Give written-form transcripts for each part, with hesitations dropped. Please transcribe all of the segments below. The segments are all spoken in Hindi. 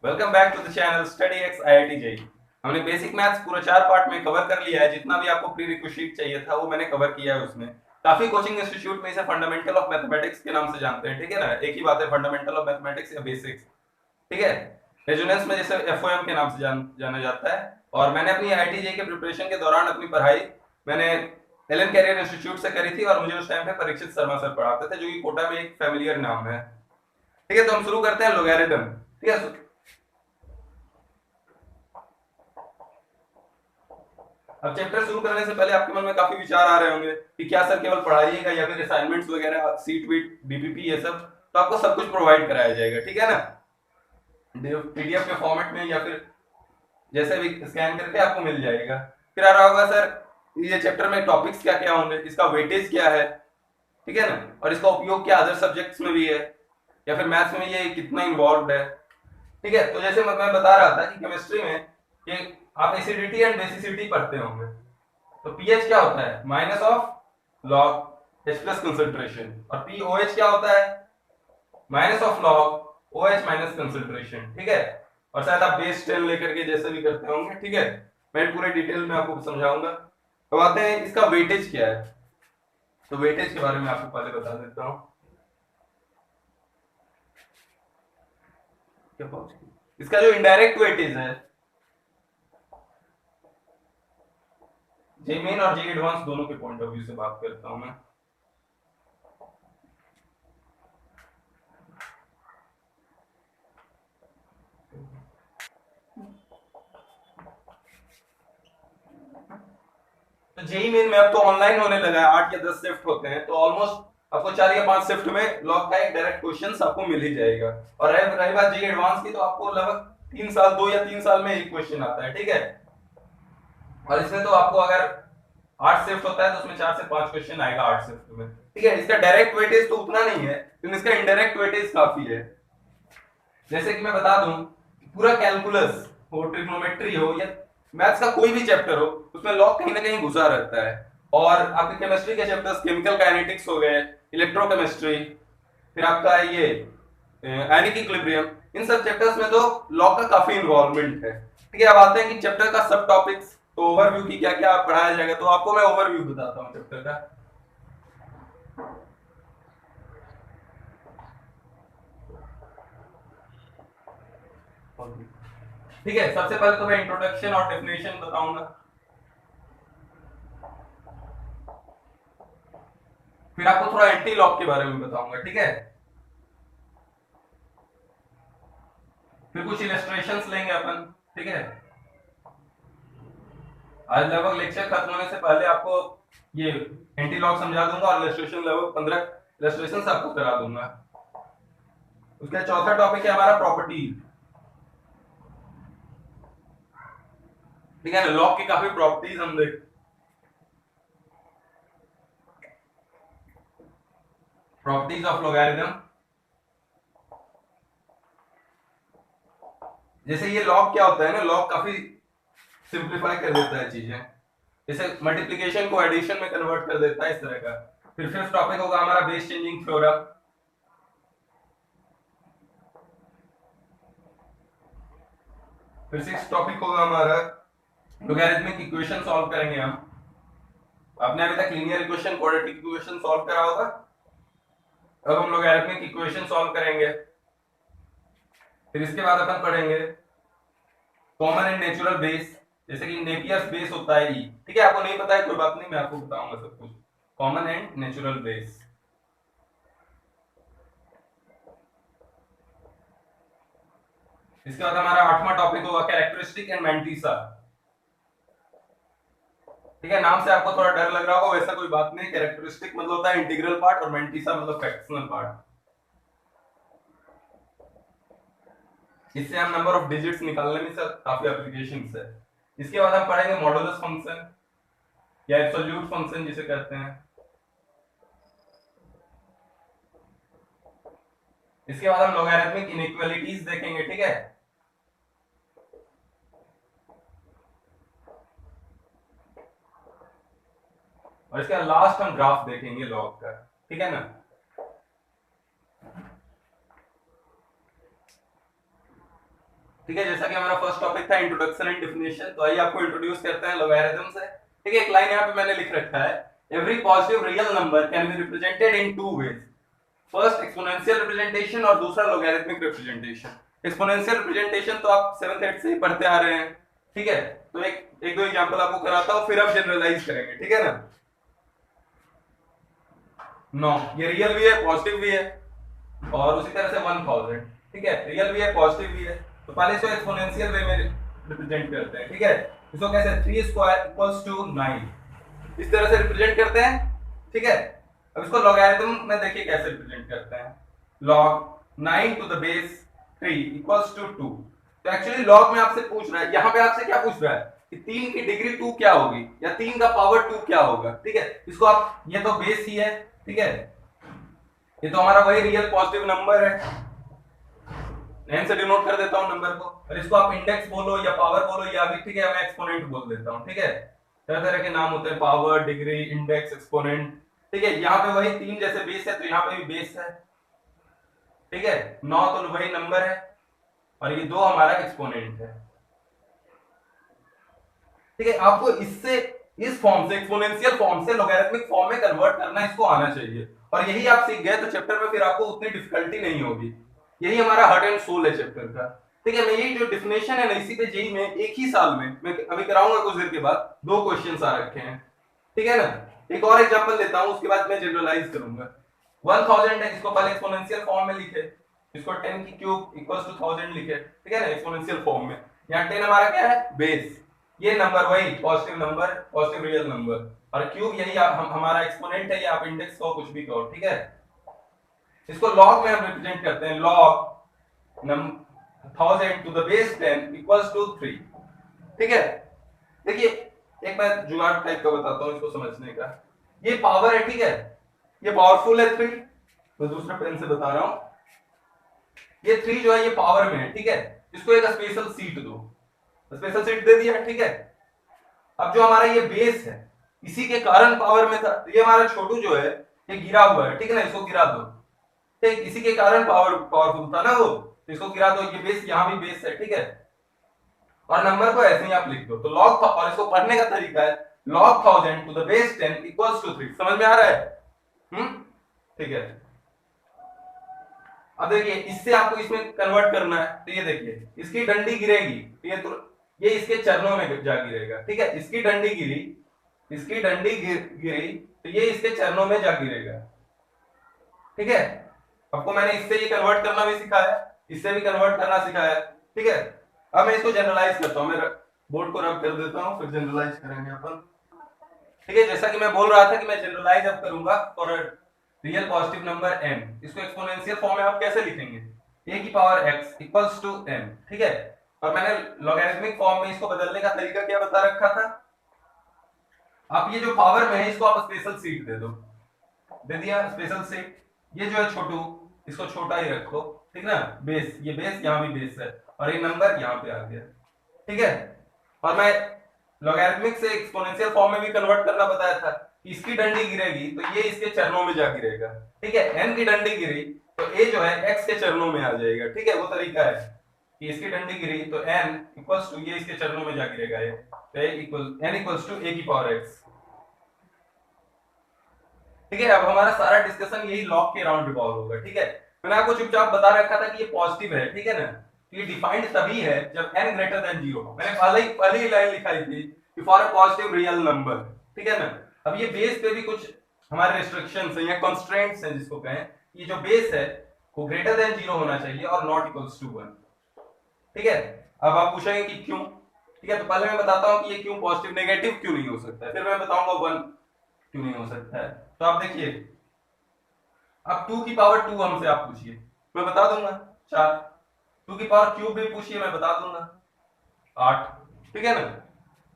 Welcome back to the channel study X IIT JEE. हमने बेसिक मैथ्स पूरा 4 पार्ट में कवर कर लिया है। जितना भी आपको प्री रिक्विजिट चाहिए था वो मैंने कवर किया है। उसमें काफी कोचिंग इंस्टीट्यूट में इसे फंडामेंटल ऑफ मैथमेटिक्स के नाम से जानते हैं, ठीक है ना। एक ही बात है, फंडामेंटल ऑफ मैथमेटिक्स या बेसिक्स, ठीक है। रेजोनेंस में जैसे FOM के नाम से जाना जाता है। और मैंने अपनी IIT जेई के प्रिपरेशन के दौरान अपनी पढ़ाई मैंने एलन कैरियर इंस्टीट्यूट से करी थी, और मुझे उस टाइम पे परीक्षित शर्मा सर पढ़ाते थे, जो कि कोटा में एक फैमिलियर नाम है, ठीक है। तो हम शुरू करते हैं लोगैरिथम, ठीक है। अब चैप्टर शुरू करने से पहले आपके मन में काफी विचार आ रहे होंगे कि क्या सर केवल पढ़ाइएगा या फिर असाइनमेंट्स वगैरह, सीट वीट, DPP, ये सब। तो आपको सब कुछ प्रोवाइड कराया जाएगा, ठीक है ना, PDF के फॉर्मेट में, या फिर जैसे भी स्कैन करके आपको मिल जाएगा। फिर आ रहा होगा सर ये चैप्टर में टॉपिक्स क्या क्या होंगे, इसका वेटेज क्या है, ठीक है ना, और इसका उपयोग क्या अदर सब्जेक्ट्स में भी है, या फिर मैथ्स में ये कितना इन्वॉल्व है, ठीक है। तो जैसे मैं बता रहा था कि केमिस्ट्री में ये आप एसिडिटी एंड बेसिसिटी पढ़ते होंगे। तो पीएच क्या होता है, minus of log H plus concentration, और POH क्या होता है, minus of log OH minus concentration, ठीक है। और शायद आप बेस 10 लेकर के जैसे भी करते होंगे, ठीक है। मैं पूरे डिटेल में आपको समझाऊंगा। अब आते हैं इसका वेटेज क्या है। तो वेटेज के बारे में आपको पहले बता देता हूं। क्या पहुंच गई, इसका जो इनडायरेक्ट वेटेज है, जे मेन और जे एडवांस दोनों के पॉइंट ऑफ व्यू से बात करता हूं मैं। तो जेई मेन में अब तो ऑनलाइन होने लगा है, 8 या 10 शिफ्ट होते हैं, तो ऑलमोस्ट आपको 4 या 5 शिफ्ट में लॉग का एक डायरेक्ट क्वेश्चन आपको मिल ही जाएगा। और रही बात जेई एडवांस की, तो आपको लगभग 3 साल, 2 या 3 साल में एक क्वेश्चन आता है, ठीक है। और इसमें तो आपको अगर 8 शिफ्ट होता है तो उसमें 4 से 5 क्वेश्चन आएगा 8 शिफ्ट में, ठीक है। इसका डायरेक्ट वेटेज तो उतना नहीं है, लेकिन इसका इनडायरेक्ट वेटेज काफी है। जैसे कि मैं बता दूं, पूरा कैलकुलस हो, ट्रिग्नोमेट्री हो, या मैथ्स का कोई भी चैप्टर हो, उसमें लॉग कहीं ना कहीं घुसा रहता है। और आपके केमिस्ट्री के चैप्टर्स, केमिकल काइनेटिक्स हो गए, इलेक्ट्रोकेमिस्ट्री, फिर आपका ये आयनिक इक्विलिब्रियम, इन सब चैप्टर्स में तो लॉग का काफी इन्वॉल्वमेंट है, ठीक है। अब आते हैं कि चैप्टर का सब टॉपिक्स, तो ओवरव्यू की क्या क्या पढ़ाया जाएगा। तो आपको मैं ओवरव्यू बताता हूँ चैप्टर का, ठीक है। सबसे पहले तो मैं इंट्रोडक्शन और डेफिनेशन बताऊंगा, फिर आपको थोड़ा एंटी लॉग के बारे में बताऊंगा, ठीक है। फिर कुछ इलस्ट्रेशंस लेंगे अपन, ठीक है। आज लगभग लेक्चर खत्म होने से पहले आपको ये एंटी लॉग समझा दूंगा, और इलस्ट्रेशन लगभग 15 इलस्ट्रेशन आपको करा दूंगा। उसका चौथा टॉपिक है हमारा प्रॉपर्टी, ठीक है ना। लॉग की काफी प्रॉपर्टीज हम देख, प्रॉपर्टीज ऑफ लॉगरिथम। जैसे ये लॉग क्या होता है ना, लॉग काफी सिंप्लीफाई कर देता है चीजें, जैसे मल्टीप्लिकेशन को एडिशन में कन्वर्ट कर देता है, इस तरह का। फिर फिफ्थ टॉपिक होगा हमारा बेस चेंजिंग थ्योरम। फिर सिक्स टॉपिक होगा हमारा लॉगरिथमिक इक्वेशन सॉल्व करेंगे हम। आपने अभी तक linear equation, quadratic equation solve करा होगा, अब हम लॉगरिथमिक इक्वेशन सॉल्व करेंगे। फिर इसके बाद अपन पढ़ेंगे कॉमन एंड नेचुरल बेस, जैसे कि नेपियर्स बेस होता है ई, ठीक है। आपको नहीं पता है कोई बात नहीं, मैं आपको बताऊंगा सब कुछ। Common and natural base. इसके बाद हमारा आठवां टॉपिक होगा कैरेक्टरिस्टिक एंड मैंटिसा, ठीक है। नाम से आपको थोड़ा डर लग रहा होगा, वैसा कोई बात नहीं। कैरेक्टरिस्टिक मतलब होता है इंटीग्रल पार्ट, और मैंटिसा मतलब फ्रैक्शनल पार्ट। इससे हम नंबर ऑफ डिजिट्स निकालने में सर काफी एप्लीकेशंस है। इसके बाद हम पढ़ेंगे मॉडुलस फंक्शन या एब्सोल्यूट फंक्शन जिसे कहते हैं। इसके बाद हम लॉगरिथमिक इनइक्वालिटीज देखेंगे, ठीक है। और इसके बाद लास्ट हम ग्राफ देखेंगे लॉग का, ठीक है ना। ठीक है, जैसा कि हमारा फर्स्ट टॉपिक था इंट्रोडक्शन एंड डेफिनेशन, तो आइए आपको इंट्रोड्यूस करते हैं लॉगरिथम से। ठीक है, एक लाइन यहाँ पे मैंने लिख रखा है, every positive real number can be represented in two ways, first exponential representation और दूसरा लॉगरिथमिक रिप्रेजेंटेशन। एक्सपोनेंशियल रिप्रेजेंटेशन तो आप 7th 8th से ही पढ़ते आ रहे हैं। ठीक है, तो एक दो एग्जांपल आपको कराता हूं, फिर आप जनरलाइज करेंगे। ठीक है ना। 9 ये रियल भी है पॉजिटिव भी है, और उसी तरह से 1000। ठीक है, रियल भी है पॉजिटिव भी है, तो पहले इसको एक्सपोनेंशियल वे में रिप्रेजेंट करते हैं। ठीक है, इसको कैसे 3 स्क्वायर इक्वल्स टू 9, इस तरह से रिप्रेजेंट करते हैं। ठीक है, अब इसको लॉगरिथम में देखिए कैसे रिप्रेजेंट करते हैं। log 9 to the base 3 equals to 2। तो एक्चुअली लॉग में आपसे पूछ रहा है, यहां पे आपसे क्या पूछ रहा है कि 3 की डिग्री 2 क्या होगी, या 3 का पावर 2 क्या होगा। ठीक है, इसको आप, ये तो बेस ही है। ठीक है, ये तो हमारा वही रियल पॉजिटिव नंबर है, n से डिनोट कर देता हूं नंबर को, और इसको आप इंडेक्स बोलो या पावर बोलो या भी, ठीक है, मैं एक्सपोनेंट बोल देता हूं। ठीक है, तरह तरह के नाम होते हैं, पावर, डिग्री, इंडेक्स, एक्सपोनेंट। ठीक है, यहाँ पे वही 3 जैसे बेस है तो यहाँ पे भी बेस है। ठीक है, 9 तो वही नंबर है, और ये 2 हमारा एक्सपोनेंट है। ठीक है, आपको इससे, इस फॉर्म से, एक्सपोनेंशियल फॉर्म से लॉगरिथमिक फॉर्म में कन्वर्ट करना इसको आना चाहिए, और यही आप सीख गए तो चैप्टर में फिर आपको उतनी डिफिकल्टी नहीं होगी। यही हमारा हार्ट एंड सोल है चैप्टर का। ठीक है, मैं यही जो डिफिनेशन है ना, इसी पे जेई में एक ही साल में मैं अभी कराऊंगा कुछ देर के बाद, 2 क्वेश्चंस आ रखे हैं। ठीक है ना। एक और एग्जांपल लेता हूं, उसके बाद मैं जनरलाइज करूंगा। 1000 है, इसको पहले एक्सपोनेंशियल फॉर्म में लिखे, इसको 10 की क्यूब इक्वल्स टू 1000 लिखे। ठीक है ना, एक्सपोनेंशियल फॉर्म में। यहाँ 10 हमारा क्या है, बेस, ये नंबर वही positive number, positive real number, और क्यूब यही हमारा एक्सपोनेंट है, या आप इंडेक्स को कुछ भी कहो। ठीक है, इसको लॉग में हम रिप्रेजेंट करते हैं, log 1000 to the base 10 equals to 3। ठीक है, देखिए एक मैं जुगाड़ टाइप का बताता हूं इसको समझने का। ये पावर है, ठीक है, ये पावरफुल है 3, मैं दूसरा पेन से बता रहा हूं। ये 3 जो है ये पावर में है। ठीक है, इसको एक स्पेशल सीट दो, स्पेशल सीट दे दिया। ठीक है, अब जो हमारा ये बेस है, इसी के कारण पावर में था, तो ये हमारा छोटू जो है ये गिरा हुआ है। ठीक है ना, इसको गिरा दो। ठीक, इसी के कारण पावरफुल था ना वो, तो इसको गिरा दो, ये बेस, यहां भी बेस है। ठीक है, और नंबर को ऐसे ही आप लिख दो, तो log, और इसको पढ़ने का तरीका है log 1000 to the base 10 equals to 3। समझ में आ रहा है? ठीक है, अब देखिए इससे आपको इसमें कन्वर्ट करना है, तो ये देखिए इसकी डंडी गिरेगी, तो ये इसके चरणों में जा गिरेगा। ठीक है, इसकी डंडी गिरी, इसकी डंडी गिरी, तो ये इसके चरणों में जा गिरेगा। ठीक है, आपको मैंने इससे ये कन्वर्ट करना भी सिखाया, इससे भी कन्वर्ट करना सिखाया। ठीक है, अब मैं इसको जनरलाइज करता हूं, मैं बोर्ड को रब कर देता हूं, फिर जनरलाइज करेंगे अपन। ठीक है, जैसा कि मैं बोल रहा था कि मैं जनरलाइज अब करूंगा for real positive number m, इसको एक्सपोनेंशियल फॉर्म में आप कैसे लिखेंगे, a की power x equals to m। ठीक है, और मैंने लॉगरिथमिक फॉर्म में इसको बदलने का तरीका क्या बता रखा था, आप ये जो पावर में है इसको आप स्पेशल सीट दे दो, दे दिया स्पेशल सीट। ये जो है छोटू, इसको छोटा ही रखो। ठीक ना, बेस, ये बेस, यहाँ भी बेस है, और ये नंबर यहाँ पे आ गया। ठीक है, और मैं लॉगरिथमिक से एक्सपोनेंशियल फॉर्म में भी कन्वर्ट करना बताया था, इसकी डंडी गिरेगी तो ये इसके चरणों में जा गिरेगा। ठीक है, n की डंडी गिरी तो a जो है x के चरणों में आ जाएगा। ठीक है, वो तरीका है कि इसकी डंडी गिरी तो n इक्वल्स टू ये इसके चरणों में जा गिरेगा, ये तो n इक्वल्स टू a की पावर x। ठीक है, अब हमारा सारा डिस्कशन यही लॉग के अराउंड रिवॉल्व होगा। ठीक है, मैंने आपको चुपचाप बता रखा था कि ये पॉजिटिव है। ठीक है ना, तो ये डिफाइंड तभी है जब n ग्रेटर देन 0। मैंने पहले ही लाइन लिखाई थी कि for a positive real number. ठीक है ना, अब ये बेस पे भी कुछ हमारे रिस्ट्रिक्शंस हैं या कंस्ट्रेंट्स हैं, जिसको कहें, ये जो बेस है वो ग्रेटर देन 0 होना चाहिए और नॉट इक्वल्स टू 1। ठीक है, अब आप पूछेंगे कि क्यों। ठीक है, तो पहले मैं बताता हूं कि ये क्यों पॉजिटिव, नेगेटिव क्यों नहीं हो सकता है, फिर मैं बताऊंगा 1 क्यों नहीं हो सकता है। तो आप देखिए, अब 2 की पावर 2 हमसे आप पूछिए, मैं बता दूंगा 4। 2 की पावर क्यूब भी पूछिए, मैं बता दूंगा 8। ठीक है ना,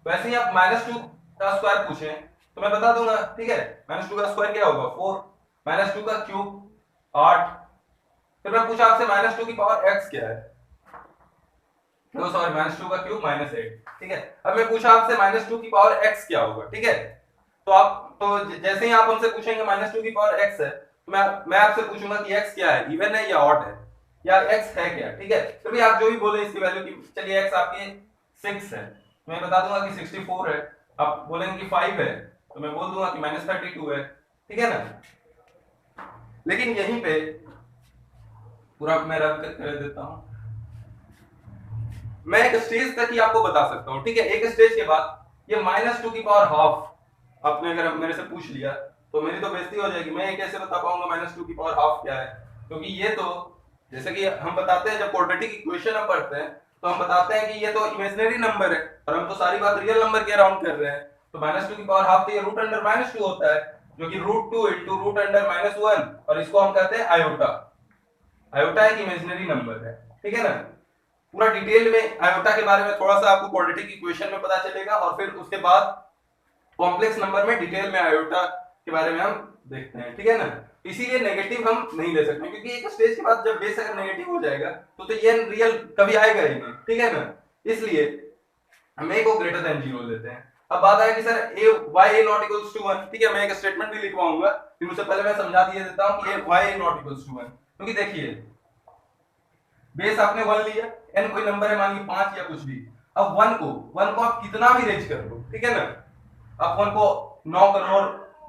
वैसे ही आप -2 का स्क्वायर पूछे तो मैं बता दूंगा। ठीक है, -2 का स्क्वायर क्या होगा 4, -2 का क्यूब 8। फिर मैं पूछा आपसे -2 की पावर x क्या है, तो सॉरी -2 का क्यूब -8। ठीक है, अब मैं पूछा आपसे -2 की पावर x क्या होगा। ठीक है, तो आप, तो जैसे ही आप हमसे पूछेंगे -2 की पावर x है, तो मैं आपसे पूछूंगा कि x क्या है, इवन है या ऑड है। या x है क्या, ठीक है। तो भी आप जो भी बोले इसकी वैल्यू की, चलिए x आपकी 6 है, मैं बता दूंगा कि 64 है। आप बोलेंगे कि 5 है, तो मैं बोल दूंगा कि -32 है, ठीक है ना। लेकिन यहीं पे पूरा मैं रब कर देता हूं, मैं एक स्टेज तक ही आपको बता सकता हूं, ठीक है। एक स्टेज के बाद ये -2 की पावर हाफ आपने अगर मेरे से पूछ लिया तो मेरी तो बेइज्जती हो जाएगी। मैं ये कैसे बता पाऊंगा -2 की पावर हाफ क्या है, क्योंकि ये तो जैसे कि हम बताते हैं जब क्वाड्रेटिक इक्वेशन हम पढ़ते हैं तो हम बताते हैं कि ये तो इमेजिनरी नंबर है और हम तो सारी बात रियल नंबर के अराउंड कर रहे हैं। तो -2 की पावर हाफ तो ये रूट अंडर -2 होता है, जो कि √2 इंटू रूट अंडर -1, और इसको हम कहते हैं आयोटा। आयोटा एक इमेजिनरी नंबर है, ठीक है ना। पूरा डिटेल में आयोटा के बारे में थोड़ा सा आपको क्वाड्रेटिक इक्वेशन में पता चलेगा, और फिर उसके बाद कॉम्प्लेक्स नंबर में डिटेल में आयोटा के बारे में हम देखते हैं, ठीक है ना। इसीलिए नेगेटिव हम नहीं ले सकते, क्योंकि एक स्टेज के बाद जब बेस अगर नेगेटिव हो जाएगा तो ये रियल कभी आएगा ही नहीं, ठीक है ना। इसलिए हम a को ग्रेटर देन 0 लेते हैं। अब बात आया कि sir a y a not equals to 1, ठीक है। मैं एक स्टेटमेंट भी लिखवाऊंगा, फिर उससे पहले मैं समझा दिए देता हूं कि y a not equals to 1, क्योंकि देखिए बेस आपने 1 लिया, n कोई नंबर है मान लीजिए 5 या कुछ भी। अब 1 को आप कितना भी रेंज कर लो, ठीक है ना। आप 1 को 9 करोड़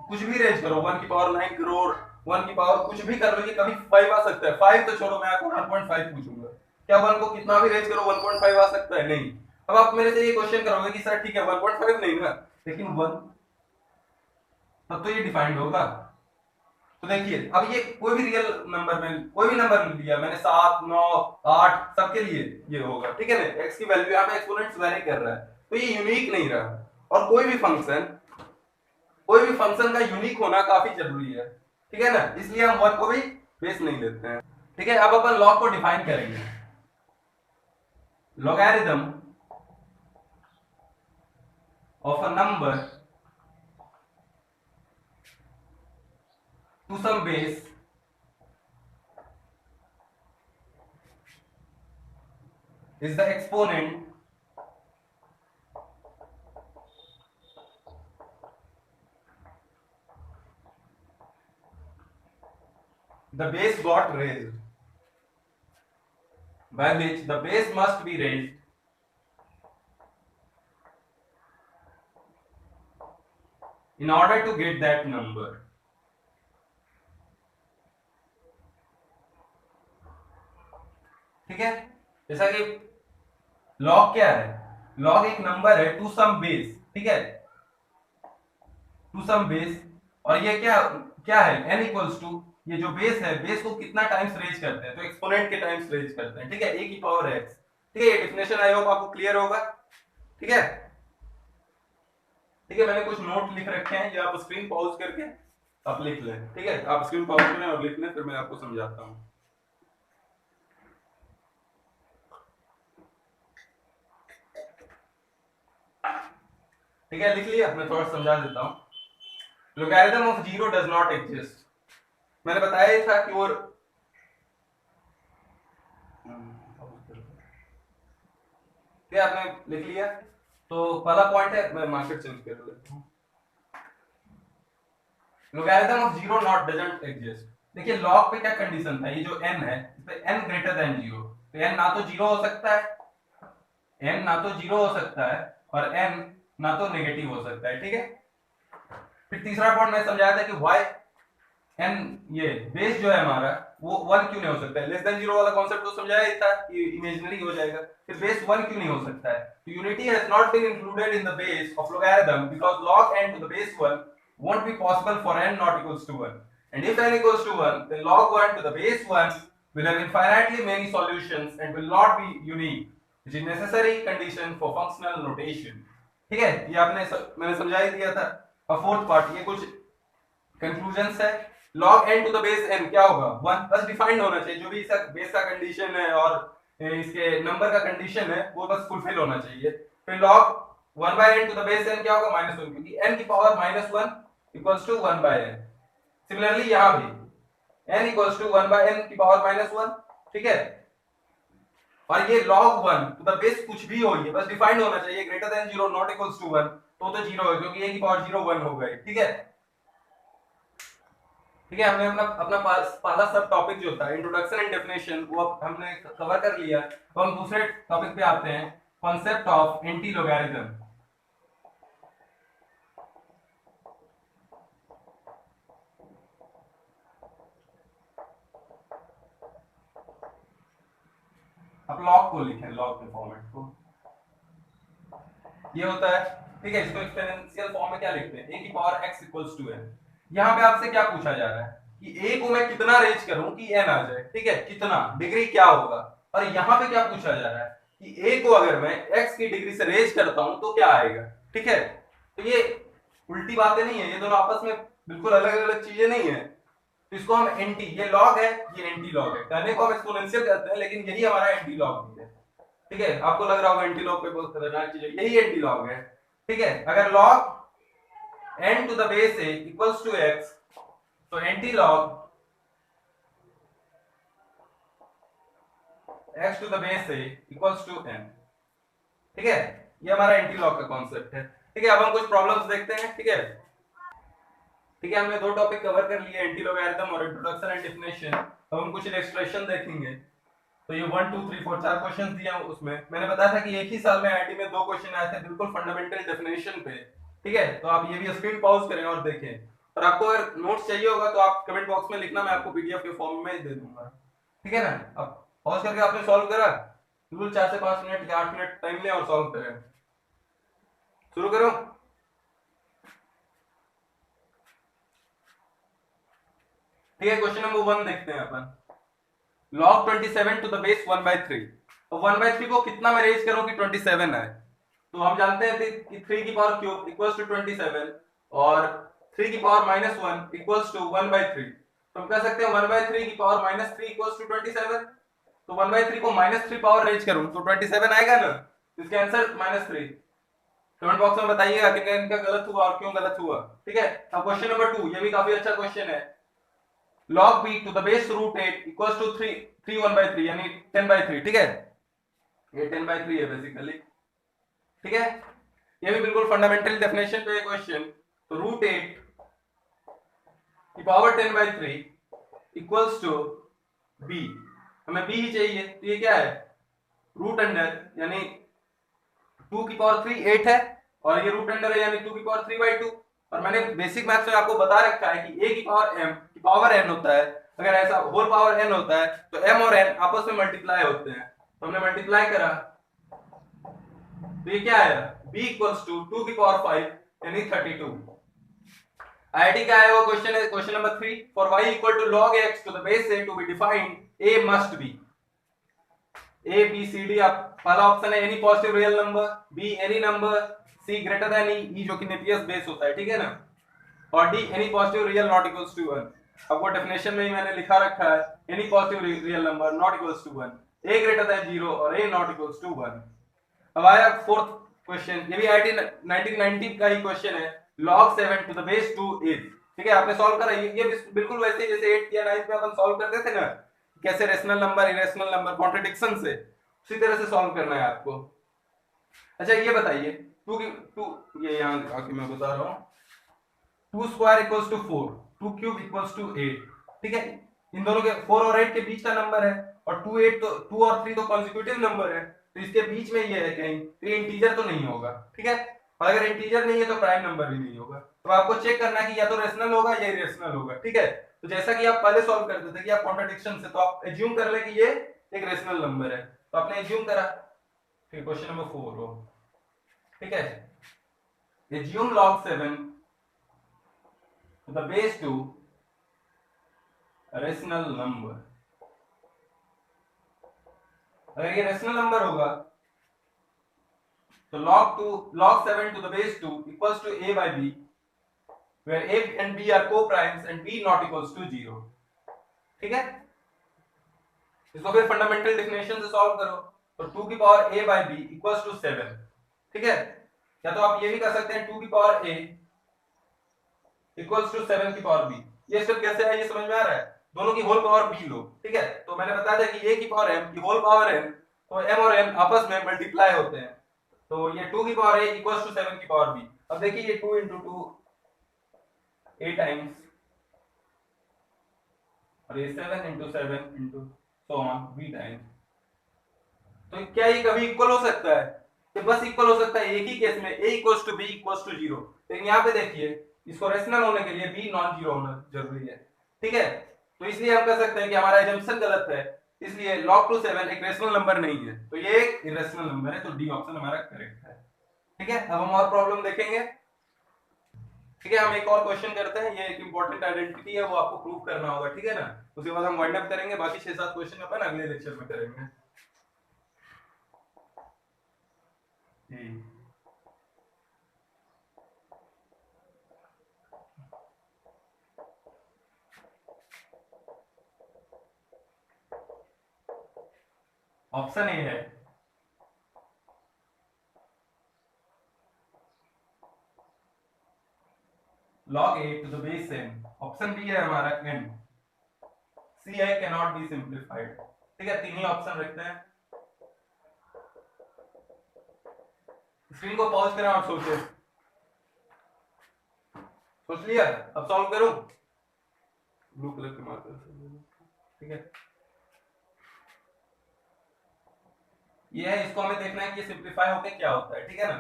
कुछ भी रेंज करो, 1 की पावर 9 करोड़, 1 की पावर कुछ भी कर लो, ये कभी 5 आ सकता है। 5 तो छोड़ो, मैं आपको 1.5 पूछूंगा, क्या 1 को कितना भी रेंज करो 1.5 आ सकता है? नहीं। अब आप मेरे से ये क्वेश्चन करोगे कि सर ठीक है 1.5 नहीं ना, लेकिन 1, तब तो ये डिफाइंड होगा। तो देखिए अब ये कोई भी रियल नंबर में कोई भी नंबर लिया मैंने, 7 9 8 सबके लिए ये होगा, ठीक है ना। x की वैल्यू यहाँ पे एक्सपोनेंट्स वेरी कर रहा है, तो ये यूनिक नहीं रहा। और कोई भी फंक्शन का यूनिक होना काफी जरूरी है, ठीक है ना। इसलिए हम 1 को भी बेस नहीं लेते हैं, ठीक है। अब अपन लॉग को डिफाइन करेंगे। Logarithm of a number to some base is the exponent the base got raised, by which the base must be raised in order to get that number, ठीक है। जैसा कि लॉग क्या है, लॉग एक नंबर है टू सम बेस, ठीक है, टू सम बेस। और ये क्या क्या है, n इक्वल्स टू, ये जो बेस है बेस को कितना टाइम्स रेज करते हैं, तो एक्सपोनेंट के टाइम्स रेज करते हैं, ठीक है, a की पावर x, ठीक है। ये डेफिनेशन आई होप आपको क्लियर होगा, ठीक है। ठीक है, मैंने कुछ नोट लिख रखे हैं, ये आप स्क्रीन पॉज करके आप लिख लें, ठीक है। आप स्क्रीन पॉज करें और लिख लें, फिर मैं आपको समझाता हूं। ठीक है, लिख लिया, मैं थोड़ा समझा देता हूं। Logarithm of zero does not exist, मैंने बताया ही था कि वो क्या आपने लिख लिया। तो पहला पॉइंट है, मैं मार्केट चेंज कर लेता हूं। Logarithm of zero not doesn't exist. देखिए लॉग पे क्या कंडीशन था, ये जो n है इस पे n ग्रेटर देन 0, तो n ना तो 0 हो सकता है, n ना तो 0 हो सकता है, और n ना तो नेगेटिव हो सकता है, ठीक है। फिर तीसरा पॉइंट मैं समझाया था कि why n, ये बेस जो है हमारा वो 1 क्यों नहीं हो सकता है। लेस देन 0 वाला कॉन्सेप्ट तो समझाया ही था कि इमेजिनरी हो जाएगा, फिर बेस 1 क्यों नहीं हो सकता है। तो unity has not been included in the base of logarithm because log n to the base 1 won't be possible for n not equals to 1, and if n equals to 1 then log 1 to the base 1 will have infinitely many solutions and will not be unique, which is necessary condition for functional notation, ठीक है। ये आपने मैंने समझा ही दिया था। अब फोर्थ पार्ट, ये कुछ कंक्लूजन्स है। log n to the base n क्या होगा, 1, बस डिफाइंड होना चाहिए, जो भी इसका बेस का कंडीशन है और इसके नंबर का कंडीशन है वो बस फुलफिल होना चाहिए। फिर log 1 by n to the base n क्या होगा, -1, क्योंकि n की power -1 equals to 1 by n। Similarly यहां भी n equals to 1 by n की पावर -1, ठीक है। और ये log 1 टू द बेस कुछ भी हो, ये बस डिफाइंड होना चाहिए, greater than 0 not equals to 1, तो 0 है, क्योंकि a की पावर 0 1 हो गई, ठीक है। ठीक है, हमने अपना अपना पहला सब टॉपिक जो था इंट्रोडक्शन एंड डेफिनेशन वो हमने कवर कर लिया। तो हम दूसरे टॉपिक पे आते हैं, कॉन्सेप्ट ऑफ एंटी लॉगरिथम। अब लॉग को लिखें, लॉग के फॉर्मेट को ये होता है। ठीक है, इसको एक्सपोनेंशियल फॉर्म में क्या लिखते हैं, a की power x equals to n। यहाँ पे आपसे क्या पूछा जा रहा है कि a को मैं कितना रेज करूं कि n आ जाए। ठीक है, कितना डिग्री क्या होगा। और यहाँ पे क्या पूछा जा रहा है कि a को अगर मैं x की डिग्री से रेज करता हूं तो क्या आएगा। ठीक है, तो ये उल्टी बातें नहीं है, ये दोनों आपस में बिल्कुल अलग अलग चीजें नहीं है। तो इसको हम एंटी, ये लॉग है ये एंटी लॉग है, कहने को हम एक्सपोनेंशियल कहते हैं लेकिन यही हमारा एंटी लॉग भी है। ठीक है, आपको लग रहा होगा एंटी लॉग पे बहुत खतरनाक चीज है, यही एंटी लॉग है। ठीक है, अगर log n to the base a equals to x, तो antilog x to the base a equals to n। ठीक है, ये हमारा एंटी लॉग का कॉन्सेप्ट है। ठीक है, अब हम कुछ प्रॉब्लम्स देखते हैं। ठीक है, ठीक है, हमने दो टॉपिक कवर कर लिए, एंटी लॉगरिथम और इंट्रोडक्शन एंड डेफिनेशन। अब हम कुछ इलस्ट्रेशन देखेंगे। तो ये 1 2 3 4 चार क्वेश्चंस दिए हैं, उसमें मैंने बताया था कि एक ही साल में आईआईटी में दो क्वेश्चन आए थे बिल्कुल फंडामेंटल डेफिनेशन पे। ठीक है, तो आप ये भी स्क्रीन पॉज करें और देखें। और आपको अगर नोट्स चाहिए होगा तो आप कमेंट बॉक्स में लिखना, मैं आपको पीडीएफ के फॉर्म में दे दूंगा। ठीक है ना, अब पॉज करके आपने सॉल्व करा, बिल्कुल 4 से 5 मिनट या 8 मिनट टाइम लें और सॉल्व करें। शुरू करो। ठीक है, क्वेश्चन नंबर 1 देखते हैं अपन। log 27 to the base 1/3। तो 1/3 को कितना मैं रेज करूं कि 27 आए। तो हम जानते हैं कि 3 की पावर क्यूब इक्वल्स टू 27 और 3 की पावर -1 इक्वल्स टू 1/3। तो हम कह सकते हैं 1/3 की पावर -3 इक्वल्स टू 27। तो 1/3 को -3 पावर रेज करूं तो 27 आएगा ना। इसका आंसर -3। कमेंट बॉक्स में बताइएगा कि इनका गलत हुआ और क्यों गलत हुआ। ठीक है, अब क्वेश्चन नंबर 2, ये भी काफी अच्छा क्वेश्चन है। log b to the base root 8 equals to 3 1/3 यानी 10/3। ठीक है, ये 10/3 है बेसिकली। ठीक है, ये भी बिल्कुल फंडामेंटल डेफिनेशन पे क्वेश्चन। तो रूट 8 की पावर 10/3 इक्वल्स टू b, हमें b ही चाहिए। तो ये क्या है, रूट अंडर यानी 2 की पावर 3 8 है और ये रूट अंडर है यानी 2 की पावर 3/2। और मैंने बेसिक मैथ्स में आपको बता रखा है कि a की पावर m की पावर n होता है। अगर ऐसा होल पावर n होता है तो m और n आपस में मल्टीप्लाई होते हैं। तो हमने मल्टीप्लाई करा तो ये क्या आया, b इक्वल्स टू 2 की पावर 5 यानी 32। आईआईटी का आया हुआ क्वेश्चन है, question number 3। For y equal to log x to the base a to be defined a must be A B C D. आप पहला ऑप्शन है any positive real number, B any number, C greater than e जो कि नेपियर्स बेस होता है। ठीक है ना, और D any positive real not equals to 1। अब वो डेफिनेशन में ही मैंने लिखा रखा है any positive real number not equals to 1, A greater than 0 और ए नॉट इक्वल्स टू 1। अब आया फोर्थ क्वेश्चन, ये भी आईआईटी 1990 का ही क्वेश्चन है। log 7 to the base 2 is। ठीक है, आपने सॉल्व करा, ये बिल्कुल वैसे जैसे 8 या 9 पे अपन सॉल्व करते थे ना, कैसे rational number irrational number contradiction से, उसी तरह से सॉल्व करना है आपको। अच्छा ये बताइए, टू की टू, ये यहां आके मैं बता रहा हूं, 2 square equals to 4, 2 cube equals to 8। ठीक है, इन दोनों के 4 और 8 के बीच का नंबर है और 2 8 तो 2 और 3 तो कॉन्सेक्यूटिव नंबर है, तो इसके बीच में ये है कहीं, तो ये इंटीजर तो नहीं होगा। ठीक है, और अगर इंटीजर नहीं है तो प्राइम नंबर भी नहीं होगा। तो आपको चेक करना है कि या तो रेशनल होगा या इरेशनल होगा। ठीक है, तो जैसा कि आप पहले सॉल्व करते थे कि आप कॉन्ट्रडिक्शन से, तो आप एज्यूम कर ले कि ये एक रेशनल नंबर है, तो आपने एज्यूम करा। फिर क्वेश्चन नंबर 4 हो। ठीक है, assume log 7 to the base 2 rational number. अगर ये रेशनल नंबर होगा तो log 7 to the base 2 equals to a by b, where a and b are co-primes and b not equals to 0। ठीक है, इसको फिर फंडामेंटल डेफिनेशन से सॉल्व करो, तो 2 की power a by b equals to 7। ठीक है, या तो आप ये भी कर सकते हैं 2 की पावर a equals to 7 की पावर b। ये स्टेप कैसे है ये समझ में आ रहा है, दोनों की होल पावर b लो। ठीक है, तो मैंने बताया था कि a की पावर m की होल पावर n, तो m और n आपस में मल्टीप्लाई होते हैं, तो ये 2 की पावर a इक्वल्स टू 7 की पावर b। अब देखिए ये 2 into 2 8 टाइम्स और ये 7 into 7 into so on v times. तो क्या ये कभी इक्वल हो सकता है? ये बस इक्वल हो सकता है एक ही केस में, a equals to b equals to 0। लेकिन यहाँ पे देखिए इसको रेशनल होने के लिए b नॉन जीरो होना जरूरी है, ठीक है? तो इसलिए हम कह सकते हैं कि हमारा एजम्पशन गलत है, इसलिए log टू 7 एक रेशनल नंबर नहीं है, तो ये एक इरेशनल नंबर है, तो डी ऑप्शन हमारा करेक्ट है, ठीक है? अब हम और प्रॉब्लम देखेंगे, ठीक है? हम एक और क्वेश्चन करते हैं, ये एक इंपॉर्टेंट आइडेंटिटी है, वो आपको प्रूव करना होगा, ठीक है ना? उसके बाद हम वाइंड अप करेंगे, बाकी 6-7 क्वेश्चन अपन अगले लेक्चर में करेंगे। ऑप्शन ए है log a to the base n। Option B है हमारा n। C I can not be simplified, ठीक है? तीन ही ऑप्शन रखते हैं। स्क्रीन को पॉज करें और सोचें। सोच लिया? अब सॉल्व करूं? ब्लू कलर के मार्कर से, ठीक है? ये है, इसको हमें देखना है कि सिंप्लीफाई होके क्या होता है, ठीक है ना?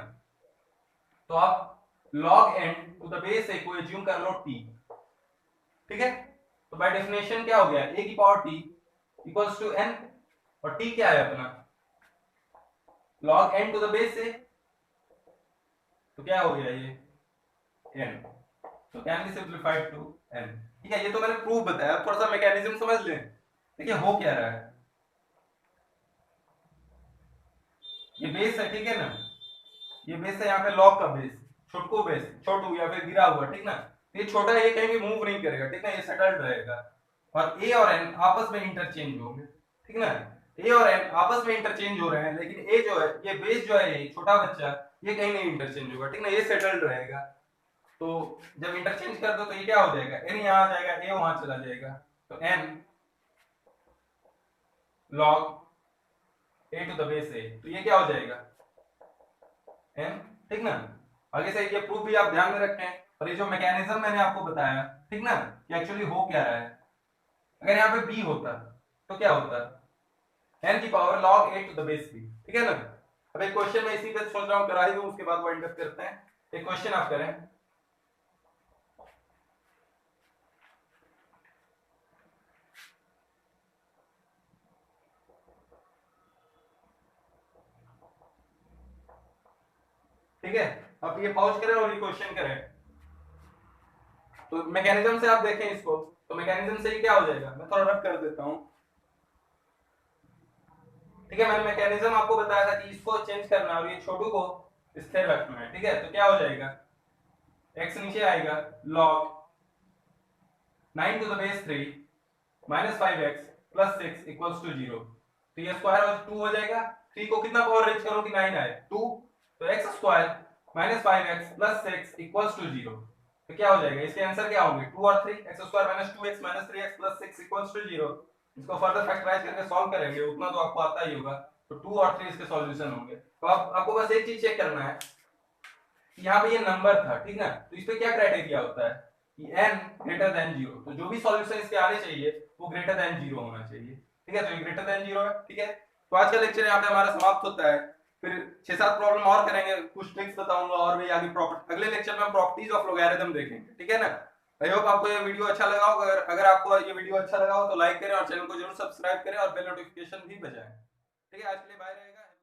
तो आप log n to the base a को एज्यूम कर लो t, ठीक है? तो बाय डेफिनेशन क्या हो गया, a की power t equals to n, और t क्या है अपना log n to the base a, तो क्या हो गया ये n, तो can be simplified to n, ठीक है? ये तो मैंने प्रूफ बताया, थोड़ा सा मैकेनिज्म समझ लें। देखिए हो क्या रहा है, ये बेस है, ठीक है ना? ये बेस है, यहाँ पे log का बेस, छोटू बेस, छोटू या फिर गिरा हुआ, ठीक ना? ये छोटा है, ये कहीं भी मूव नहीं करेगा, ठीक ना? ये सेटल्ड रहेगा, और a और n आपस में इंटरचेंज होंगे, ठीक ना? a और n आपस में इंटरचेंज हो रहे हैं, लेकिन a जो है, ये बेस जो है, ये छोटा बच्चा, ये कहीं नहीं इंटरचेंज होगा, ठीक ना? ये सेटल्ड रहेगा। तो जब इंटरचेंज कर दो तो ये क्या हो जाएगा, n यहाँ आ जाएगा, a वहां चला जाएगा, तो n log a to the base a, तो ये क्या हो जाएगा n, ठीक ना? आगे से ये प्रूफ भी आप ध्यान में रखें, और ये जो मैकेनिज्म मैंने आपको बताया, ठीक ना, कि एक्चुअली हो क्या रहा है। अगर यहाँ पे b होता तो क्या होता, n की power log a to the base b, ठीक है ना? अब एक क्वेश्चन मैं इसी पे सोच रहा हूँ करा ही दूं, उसके बाद वाइंड अप करते हैं। एक क्वेश्चन आप करें, ठीक है? आप ये पॉज करें और ये क्वेश्चन करें, तो मैकेनिज्म से आप देखें इसको, तो मैकेनिज्म से ही क्या हो जाएगा, मैं थोड़ा रब कर देता हूं, ठीक है? मैंने मैकेनिज्म आपको बताया था कि इसको चेंज करना और ये छोटू को स्थिर रखना है, ठीक है? तो क्या हो जाएगा, x नीचे आएगा log 9 to the base 3 minus 5x plus 6 equals to 0। तो ये स्क्वायर और 2 हो जाएगा, 3 को कितना पावर रेंज करो कि 9 आए, 2, तो x square minus 5x plus 6 equals to 0। तो क्या हो जाएगा, इसके आंसर क्या होंगे, 2 और 3, x square minus 2x minus 3x plus 6 equals to 0। इसको फर्दर फैक्टराइज करके सॉल्व करेंगे, उतना तो आपको आता ही होगा, तो 2 और 3 इसके सॉल्यूशन होंगे। तो आपको बस एक चीज चेक करना है, यहाँ पे ये नंबर था, ठीक ना? तो इस पे क्या क्राइटेरिया होता है कि n ग्रेटर देन 0, तो जो भी सॉल्यूशन इसके आने चाहिए वो ग्रेटर देन 0 होना चाहिए, ठीक है? तो ये ग्रेटर देन 0 है, ठीक है? तो आज का लेक्चर यहाँ पे हमारा समाप्त होता है, फिर 6-7 प्रॉब्लम और करेंगे, कुछ ट्रिक्स बताऊंगा, और भी आगे अगले लेक्चर में हम प्रॉपर्टीज ऑफ लॉगरिथम देखेंगे, ठीक है ना? आई होप आपको ये वीडियो अच्छा लगा हो। अगर आपको ये वीडियो अच्छा लगा हो तो लाइक करें और चैनल को जरूर सब्सक्राइब करें और बेल नोटिफिकेशन भी बजाएं, ठीक है? आज के लिए बाय।